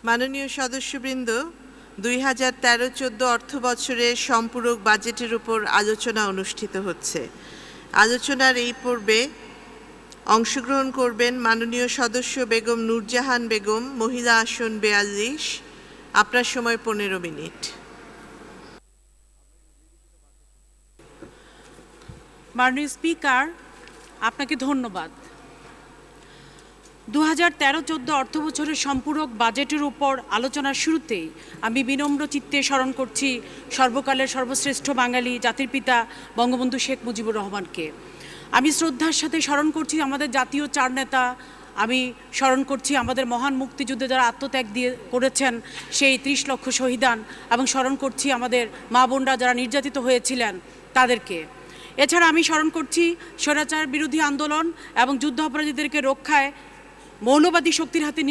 মাননীয় সদস্যবৃন্দ, 2013-14 অর্থবছরের সম্পূরক বাজেটের উপর আলোচনা অনুষ্ঠিত হচ্ছে। আলোচনার এই পর্বে অংশগ্রহণ করবেন মাননীয় সদস্য বেগম নূরজাহান বেগম, মহিলা আসন 42। আপনার সময় 15 মিনিট। মাননীয় স্পিকার, আপনাকে ধন্যবাদ। 2013-14 অর্থবছরের সম্পূরক বাজেটের উপর আলোচনার শুরুতেই আমি বিনম্র চিত্তে স্মরণ করছি সর্বকালের সর্বশ্রেষ্ঠ বাঙালি জাতির পিতা বঙ্গবন্ধু শেখ মুজিবুর রহমানকে। আমি শ্রদ্ধার সাথে স্মরণ করছি আমাদের জাতীয় চার নেতা, আমি স্মরণ করছি আমাদের মহান মুক্তিযুদ্ধে যারা আত্মত্যাগ করেছেন সেই 30 লক্ষ শহীদান, এবং স্মরণ করছি আমাদের মা বোনরা যারা নির্যাতিত হয়েছিলেন তাদেরকে। এছাড়া আমি স্মরণ করছি স্বৈরাচার বিরোধী আন্দোলন এবং যুদ্ধাপরাধীদেরকে রক্ষায় মৌলবাদী শক্তির হাতে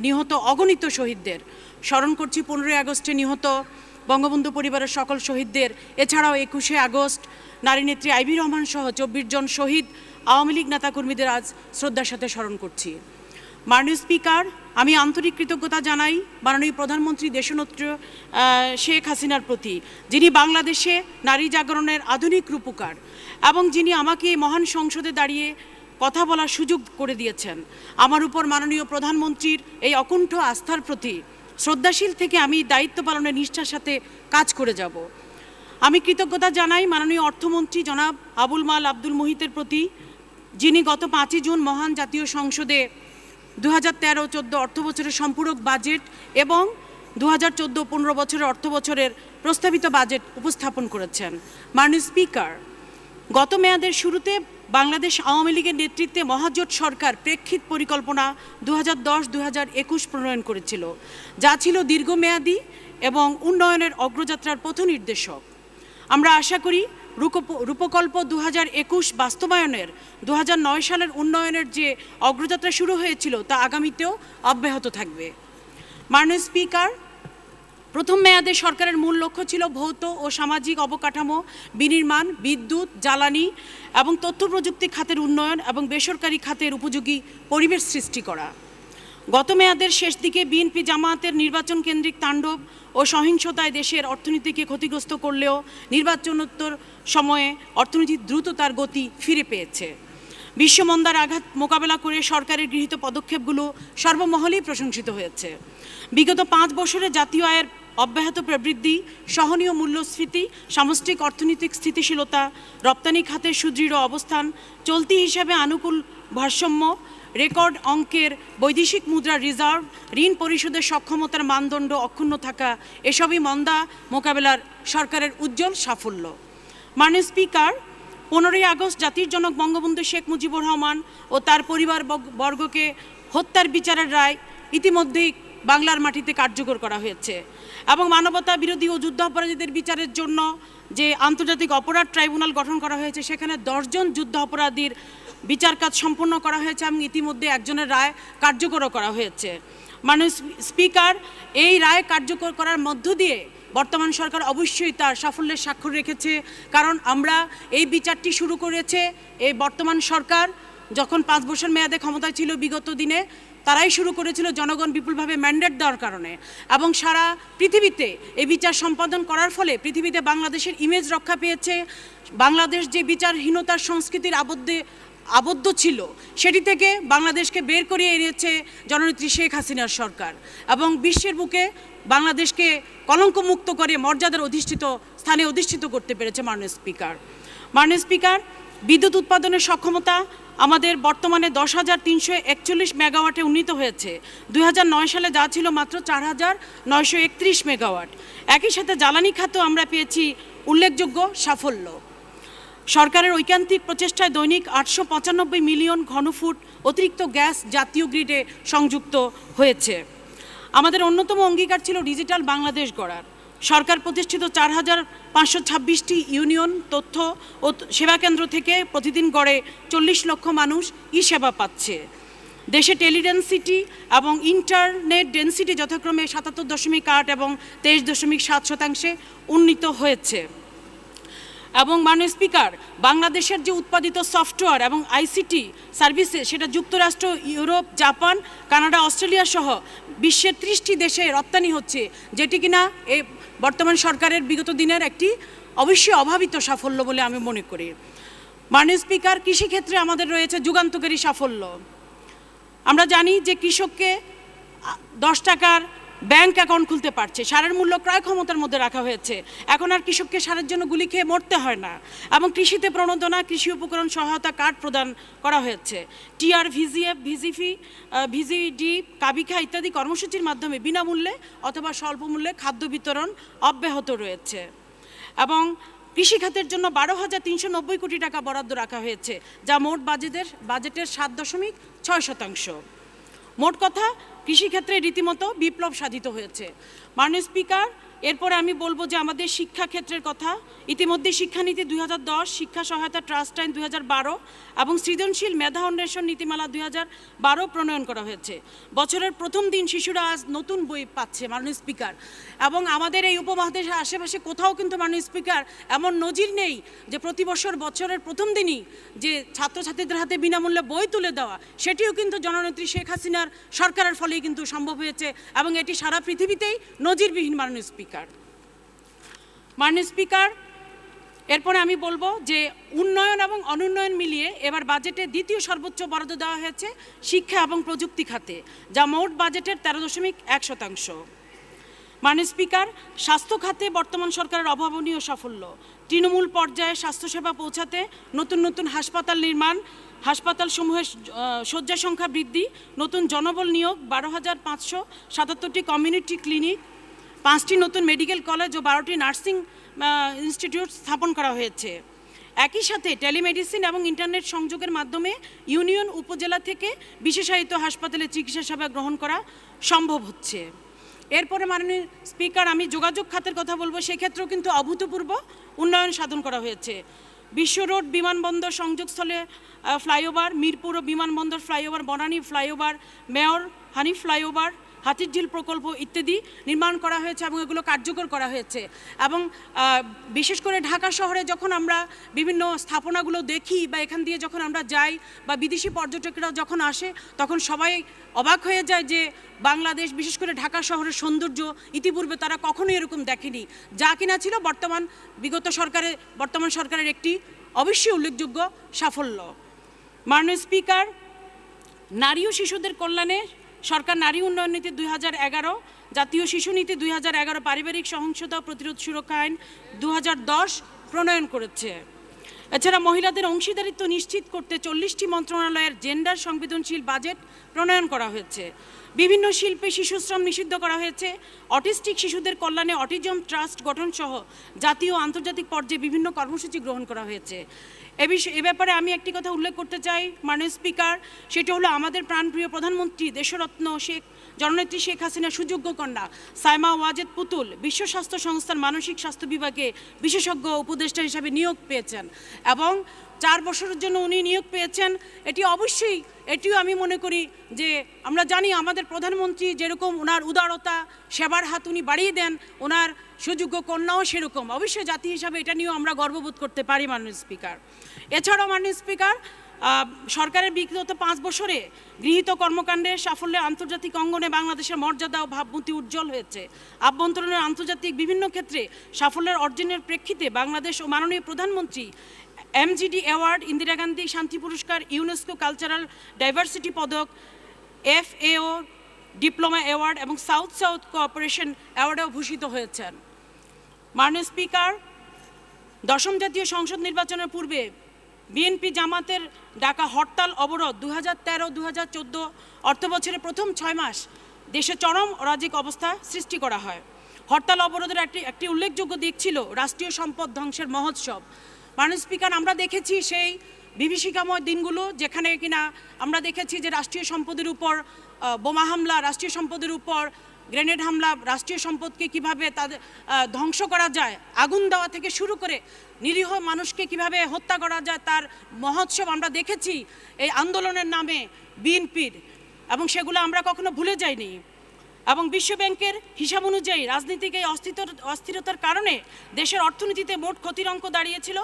নিহত অগণিত শহীদদের। স্মরণ করছি 15ই আগস্টে নিহত বঙ্গবন্ধু পরিবারের সকল শহীদদের। এছাড়াও 21শে আগস্ট নারী নেত্রী আইভি রহমান সহ 24 জন শহীদ আওয়ামী লীগ নেতাকর্মীদের আজ শ্রদ্ধার সাথে স্মরণ করছি। মাননীয় স্পিকার, আমি আন্তরিক কৃতজ্ঞতা জানাই মাননীয় প্রধানমন্ত্রী দেশনেত্রী শেখ হাসিনার প্রতি, যিনি বাংলাদেশে নারী জাগরণের আধুনিক রূপকার এবং যিনি আমাকে মহান সংসদে দাঁড়িয়ে কথা বলার সুযোগ করে দিয়েছেন। আমার উপর মাননীয় প্রধানমন্ত্রীর এই অকুণ্ঠ আস্থার প্রতি শ্রদ্ধাশীল থেকে আমি দায়িত্ব পালনের নিষ্ঠার সাথে কাজ করে যাব। আমি কৃতজ্ঞতা জানাই মাননীয় অর্থমন্ত্রী জনাব আবুল মাল আব্দুল মুহিতের প্রতি, যিনি গত 5ই জুন মহান জাতীয় সংসদে 2013-14 অর্থবছরের সম্পূরক বাজেট এবং 2014-15 বছরের অর্থবছরের প্রস্তাবিত বাজেট উপস্থাপন করেছেন। মাননীয় স্পিকার, গত মেয়াদের শুরুতে বাংলাদেশ আওয়ামী লীগের নেতৃত্বে মহাজোট সরকার প্রেক্ষিত পরিকল্পনা 2010-2021 প্রণয়ন করেছিল, যা ছিল দীর্ঘমেয়াদী এবং উন্নয়নের অগ্রযাত্রার পথ নির্দেশক। আমরা আশা করি রূপকল্প 2021 বাস্তবায়নের 2009 সালের উন্নয়নের যে অগ্রযাত্রা শুরু হয়েছিল তা আগামীতেও অব্যাহত থাকবে। মাননীয় স্পিকার, প্রথম মেয়াদে সরকারের মূল লক্ষ্য ছিল ভৌত ও সামাজিক অবকাঠামো বিনির্মাণ, বিদ্যুৎ, জ্বালানি এবং তথ্য প্রযুক্তি খাতের উন্নয়ন এবং বেসরকারি খাতের উপযোগী পরিবেশ সৃষ্টি করা। গত মেয়াদের শেষ দিকে বিএনপি জামায়াতের নির্বাচন কেন্দ্রিক তাণ্ডব ও সহিংসতায় দেশের অর্থনীতিকে ক্ষতিগ্রস্ত করলেও নির্বাচনোত্তর সময়ে অর্থনীতি দ্রুত তার গতি ফিরে পেয়েছে। বিশ্বমন্দার আঘাত মোকাবেলা করে সরকারের গৃহীত পদক্ষেপগুলো সর্বমহলেই প্রশংসিত হয়েছে। বিগত 5 বছরে জাতীয় আয়ের অব্যাহত প্রবৃদ্ধি, সহনীয় মূল্যস্ফীতি, সামষ্টিক অর্থনৈতিক স্থিতিশীলতা, রপ্তানি খাতের সুদৃঢ় অবস্থান, চলতি হিসাবে আনুকূল ভারসাম্য, রেকর্ড অঙ্কের বৈদেশিক মুদ্রা রিজার্ভ, ঋণ পরিশোধের সক্ষমতার মানদণ্ড অক্ষুণ্ণ থাকা, এসবই মন্দা মোকাবেলার সরকারের উজ্জ্বল সাফল্য। মাননীয় স্পিকার, 15ই আগস্ট জাতির জনক বঙ্গবন্ধু শেখ মুজিবুর রহমান ও তার পরিবার বর্গকে হত্যার বিচারের রায় ইতিমধ্যেই বাংলার মাটিতে কার্যকর করা হয়েছে এবং মানবতা বিরোধী ও যুদ্ধাপরাধীদের বিচারের জন্য যে আন্তর্জাতিক অপরাধ ট্রাইব্যুনাল গঠন করা হয়েছে সেখানে 10 জন যুদ্ধাপরাধীর বিচার কাজ সম্পন্ন করা হয়েছে এবং ইতিমধ্যে একজনের রায় কার্যকরও করা হয়েছে। মাননীয় স্পিকার, এই রায় কার্যকর করার মধ্য দিয়ে বর্তমান সরকার অবশ্যই তার সাফল্যের স্বাক্ষর রেখেছে, কারণ আমরা এই বিচারটি শুরু করেছে এই বর্তমান সরকার যখন 5 বছর মেয়াদে ক্ষমতায় ছিল বিগত দিনে, তারাই শুরু করেছিল জনগণ বিপুলভাবে ম্যান্ডেট দেওয়ার কারণে, এবং সারা পৃথিবীতে এই বিচার সম্পাদন করার ফলে পৃথিবীতে বাংলাদেশের ইমেজ রক্ষা পেয়েছে। বাংলাদেশ যে বিচারহীনতার সংস্কৃতির আবদ্ধ ছিল সেটি থেকে বাংলাদেশকে বের করিয়ে এনেছে জননেত্রী শেখ হাসিনার সরকার, এবং বিশ্বের বুকে বাংলাদেশকে কলঙ্কমুক্ত করে মর্যাদার স্থানে অধিষ্ঠিত করতে পেরেছে। মাননীয় স্পিকার, বিদ্যুৎ উৎপাদনের সক্ষমতা আমাদের বর্তমানে 10,341 মেগাওয়াটে উন্নীত হয়েছে। 2009 সালে যা ছিল মাত্র 4,931 মেগাওয়াট। একই সাথে জ্বালানি খাতেও আমরা পেয়েছি উল্লেখযোগ্য সাফল্য। সরকারের ঐকান্তিক প্রচেষ্টায় দৈনিক 895 মিলিয়ন ঘনফুট অতিরিক্ত গ্যাস জাতীয় গ্রিডে সংযুক্ত হয়েছে। আমাদের অন্যতম অঙ্গীকার ছিল ডিজিটাল বাংলাদেশ গড়ার। সরকার প্রতিষ্ঠিত 4,526টি ইউনিয়ন তথ্য ও সেবা কেন্দ্র থেকে প্রতিদিন গড়ে 40 লক্ষ মানুষ সেবা পাচ্ছে। দেশে টেলিডেন্সিটি এবং ইন্টারনেট ডেন্সিটি যথাক্রমে 77.8 এবং 23.7% উন্নীত হয়েছে। এবং মাননীয় স্পিকার, বাংলাদেশের যে উৎপাদিত সফটওয়্যার এবং আইসিটি সার্ভিসেস সেটা যুক্তরাষ্ট্র, ইউরোপ, জাপান, কানাডা, অস্ট্রেলিয়া সহ বিশ্বের 30টি দেশে রপ্তানি হচ্ছে, যেটি কিনা এই বর্তমান সরকারের বিগত দিনের একটি অবশ্যই অভাবিত সাফল্য বলে আমি মনে করি। মাননীয় স্পিকার, কৃষিক্ষেত্রে আমাদের রয়েছে যুগান্তকারী সাফল্য। আমরা জানি যে কৃষককে 10 টাকার ব্যাংক অ্যাকাউন্ট খুলতে পারছে, সারের মূল্য ক্রয় ক্ষমতার মধ্যে রাখা হয়েছে। এখন আর কৃষককে সারের জন্য গুলি খেয়ে মরতে হয় না। এবং কৃষিতে প্রণোদনা, কৃষি উপকরণ সহায়তা কার্ড প্রদান করা হয়েছে। টিআর, ভিজিএফ, ভিজিফি, ভিজিডি, কাবিখা ইত্যাদি কর্মসূচির মাধ্যমে বিনামূল্যে অথবা স্বল্প মূল্যে খাদ্য বিতরণ অব্যাহত রয়েছে। এবং কৃষিখাতের জন্য 12,390 কোটি টাকা বরাদ্দ রাখা হয়েছে, যা মোট বাজেটের 7.6%। মোট কথা, কৃষিক্ষেত্রে রীতিমতো বিপ্লব সাধিত হয়েছে। মাননীয় স্পিকার, এরপরে আমি বলবো যে আমাদের শিক্ষাক্ষেত্রের কথা। ইতিমধ্যে শিক্ষানীতি 2010, শিক্ষা সহায়তা ট্রাস্ট আইন 2012 এবং সৃজনশীল মেধা অন্বেষণ নীতিমালা 2012 প্রণয়ন করা হয়েছে। বছরের প্রথম দিন শিশুরা আজ নতুন বই পাচ্ছে মাননীয় স্পিকার, এবং আমাদের এই উপমহাদেশের আশেপাশে কোথাও কিন্তু মাননীয় স্পিকার এমন নজির নেই যে প্রতি বছরের প্রথম দিনই যে ছাত্রছাত্রীদের হাতে বিনামূল্যে বই তুলে দেওয়া, সেটিও কিন্তু জননেত্রী শেখ হাসিনার সরকারের ফলেই কিন্তু সম্ভব হয়েছে, এবং এটি সারা পৃথিবীতেই নজিরবিহীন। মাননীয় স্পিকার, এরপরে আমি বলবো যে উন্নয়ন এবং অনুন্নয়ন মিলিয়ে এবার বাজেটে দ্বিতীয় সর্বোচ্চ বরাদ্দ দেওয়া হয়েছে শিক্ষা এবং প্রযুক্তি খাতে, যা মোট বাজেটের 13.1%। মাননীয় স্পিকার, স্বাস্থ্য খাতে বর্তমান সরকারের অভাবনীয় সাফল্য। তৃণমূল পর্যায়ে স্বাস্থ্যসেবা পৌঁছাতে নতুন নতুন হাসপাতাল নির্মাণ, হাসপাতালসমূহের শয্যা সংখ্যা বৃদ্ধি, নতুন জনবল নিয়োগ, 12,577টি কমিউনিটি ক্লিনিক, 5টি নতুন মেডিকেল কলেজ ও 12টি নার্সিং ইনস্টিটিউট স্থাপন করা হয়েছে। একই সাথে টেলিমেডিসিন এবং ইন্টারনেট সংযোগের মাধ্যমে ইউনিয়ন উপজেলা থেকে বিশেষায়িত হাসপাতালে চিকিৎসা সেবা গ্রহণ করা সম্ভব হচ্ছে। এরপরে মাননীয় স্পিকার, আমি যোগাযোগ খাতের কথা বলবো। সেক্ষেত্রেও কিন্তু অভূতপূর্ব উন্নয়ন সাধন করা হয়েছে। বিশ্ব রোড বিমানবন্দর সংযোগস্থলে ফ্লাইওভার, মিরপুর বিমানবন্দর ফ্লাইওভার, বনানী ফ্লাইওভার, মেয়র হানি ফ্লাইওভার, হাতিরঝিল প্রকল্প ইত্যাদি নির্মাণ করা হয়েছে এবং এগুলো কার্যকর করা হয়েছে। এবং বিশেষ করে ঢাকা শহরে যখন আমরা বিভিন্ন স্থাপনাগুলো দেখি বা এখান দিয়ে যখন আমরা যাই বা বিদেশি পর্যটকরা যখন আসে, তখন সবাই অবাক হয়ে যায় যে বাংলাদেশ, বিশেষ করে ঢাকা শহরের সৌন্দর্য ইতিপূর্বে তারা কখনোই এরকম দেখেনি, যা কিনা ছিল বর্তমান সরকারের একটি অবশ্যই উল্লেখযোগ্য সাফল্য। মাননীয় স্পিকার, নারী ও শিশুদের কল্যাণে সরকার নারী উন্নয়ন নীতি 2011, জাতীয় শিশু নীতি 2011, পারিবারিক সহিংসতা প্রতিরোধ সুরক্ষা আইন 2010 প্রণয়ন করেছে। এছাড়া মহিলাদের অংশীদারিত্ব নিশ্চিত করতে 40টি মন্ত্রণালয়ের জেন্ডার সংবেদনশীল বাজেট প্রণয়ন করা হয়েছে। বিভিন্ন শিল্পে শিশুশ্রম নিষিদ্ধ করা হয়েছে। অটিস্টিক শিশুদের কল্যাণে অটিজম ট্রাস্ট গঠন সহ জাতীয় ও আন্তর্জাতিক পর্যায়ে বিভিন্ন কর্মসূচি গ্রহণ করা হয়েছে। এ ব্যাপারে আমি একটি কথা উল্লেখ করতে চাই মাননীয় স্পিকার, সেটা হলো আমাদের প্রাণপ্রিয় প্রধানমন্ত্রী দেশরত্ন জননেত্রী শেখ হাসিনার সুযোগ্য কন্যা সাইমা ওয়াজেদ পুতুল বিশ্ব স্বাস্থ্য সংস্থার মানসিক স্বাস্থ্য বিভাগে বিশেষজ্ঞ উপদেষ্টা হিসাবে নিয়োগ পেয়েছেন, এবং 4 বছরের জন্য উনি নিয়োগ পেয়েছেন। এটিও আমি মনে করি যে আমরা জানি আমাদের প্রধানমন্ত্রী যেরকম ওনার উদারতা, সেবার হাত উনি বাড়িয়ে দেন, ওনার সুযোগ্য কন্যাও সেরকম। অবশ্যই জাতি হিসাবে এটা নিয়েও আমরা গর্ববোধ করতে পারি মাননীয় স্পিকার। এছাড়াও মাননীয় স্পিকার, সরকারের বিগত 5 বছরে গৃহীত কর্মকাণ্ডের সাফল্যে আন্তর্জাতিক অঙ্গনে বাংলাদেশের মর্যাদা ও ভাবমূর্তি উজ্জ্বল হয়েছে। আভ্যন্তরীণ আন্তর্জাতিক বিভিন্ন ক্ষেত্রে সাফল্যের অর্জনের প্রেক্ষিতে বাংলাদেশ ও মাননীয় প্রধানমন্ত্রী MGD অ্যাওয়ার্ড, ইন্দিরা গান্ধী শান্তি পুরস্কার, ইউনেস্কো কালচারাল ডাইভার্সিটি পদক, FAO ডিপ্লোমা অ্যাওয়ার্ড এবং সাউথ কোঅপারেশন অ্যাওয়ার্ডেও ভূষিত হয়েছেন। মাননীয় স্পিকার, 10ম জাতীয় সংসদ নির্বাচনের পূর্বে বিএনপি জামাতের ডাকা হরতাল অবরোধ 2013-2014 অর্থবছরের প্রথম 6 মাস দেশে চরম অরাজক অবস্থা সৃষ্টি করা হয়। হরতাল অবরোধের একটি উল্লেখযোগ্য দিক ছিল রাষ্ট্রীয় সম্পদ ধ্বংসের মহোৎসব। মাননীয় স্পিকার, আমরা দেখেছি সেই বিভীষিকাময় দিনগুলো, যেখানে কিনা আমরা দেখেছি যে রাষ্ট্রীয় সম্পদের উপর বোমা হামলা, রাষ্ট্রীয় সম্পদের উপর গ্রেনেড হামলা, রাষ্ট্রীয় সম্পদকে কিভাবে তাদের ধ্বংস করা যায়, আগুন দেওয়া থেকে শুরু করে নিরীহ মানুষকে কিভাবে হত্যা করা যায়, তার মহোৎসব আমরা দেখেছি এই আন্দোলনের নামে বিএনপির, এবং সেগুলো আমরা কখনো ভুলে যাইনি। এবং বিশ্বব্যাংকের হিসাব অনুযায়ী রাজনীতিক এই অস্থিরতার কারণে দেশের অর্থনীতিতে মোট ক্ষতির অঙ্ক দাঁড়িয়েছিল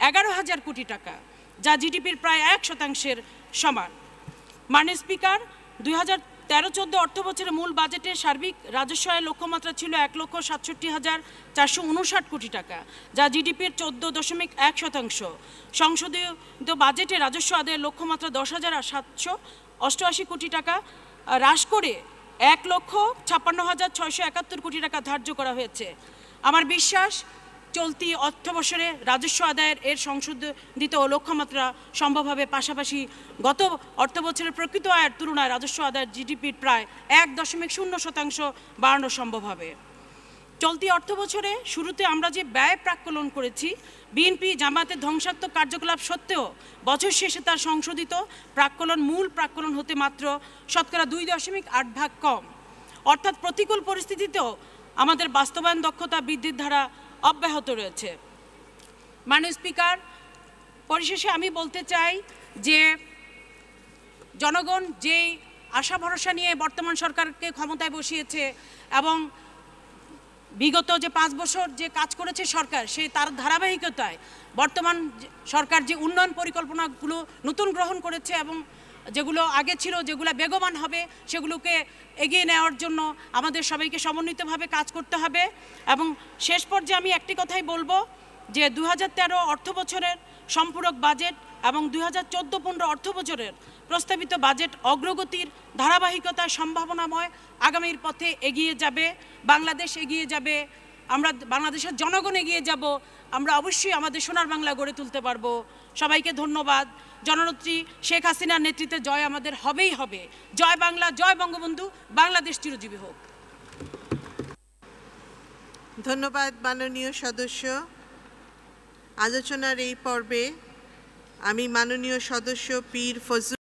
11,000 কোটি টাকা, যা জিডিপির প্রায় 1% সমান। মাননীয় স্পিকার, 2013-14 অর্থবছরের মূল বাজেটের সার্বিক রাজস্ব আয়ের লক্ষ্যমাত্রা ছিল 1,67,459 কোটি টাকা, যা জিডিপির 14.1%। সংসদীয় বাজেটে রাজস্ব আদায়ের লক্ষ্যমাত্রা 10,788 কোটি টাকা হ্রাস করে 1,56,671 কোটি টাকা ধার্য করা হয়েছে। আমার বিশ্বাস, চলতি অর্থবর্ষে রাজস্ব আদায়ের সংশোধিত লক্ষ্যমাত্রা সম্ভব হবে। পাশাপাশি গত অর্থবছরের প্রকৃত আয়ের তুলনায় রাজস্ব আদায়ের জিডিপির প্রায় 1.0% বাড়ানো সম্ভব হবে। চলতি অর্থবছরে শুরুতে আমরা যে ব্যয় প্রাক্কলন করেছি, বিএনপি জামায়াতের ধ্বংসাত্মক কার্যকলাপ সত্ত্বেও বছর শেষে তার সংশোধিত প্রাক্কলন মূল প্রাক্কলন হতে মাত্র 2.8% কম। অর্থাৎ প্রতিকূল পরিস্থিতিতেও আমাদের বাস্তবায়ন দক্ষতা বৃদ্ধির ধারা অব্যাহত রয়েছে। মাননীয় স্পিকার, পরিশেষে আমি বলতে চাই যে জনগণ যেই আশা ভরসা নিয়ে বর্তমান সরকারকে ক্ষমতায় বসিয়েছে এবং বিগত যে 5 বছর যে কাজ করেছে সরকার, সেই তার ধারাবাহিকতায় বর্তমান সরকার যে উন্নয়ন পরিকল্পনাগুলো নতুন গ্রহণ করেছে এবং যেগুলো আগে ছিল, যেগুলো বেগবান হবে, সেগুলোকে এগিয়ে নেওয়ার জন্য আমাদের সবাইকে সমন্বিতভাবে কাজ করতে হবে। এবং শেষ পর্যায়ে আমি একটি কথাই বলবো যে 2013 অর্থবছরের সম্পূরক বাজেট এবং 2014-15 অর্থবছরের প্রস্তাবিত বাজেট অগ্রগতির ধারাবাহিকতায় সম্ভাবনাময় আগামীর পথে এগিয়ে যাবে। বাংলাদেশ এগিয়ে যাবে, আমরা বাংলাদেশের জনগণ এগিয়ে যাব, আমরা অবশ্যই আমাদের সোনার বাংলা গড়ে তুলতে পারবো। সবাইকে ধন্যবাদ। জননেত্রী শেখ হাসিনার নেতৃত্বে জয় আমাদের হবেই হবে। জয় বাংলা, জয় বঙ্গবন্ধু, বাংলাদেশ চিরজীবী হোক। ধন্যবাদ মাননীয় সদস্য। আলোচনার এই পর্বে আমি মাননীয় সদস্য পীর ফজলুল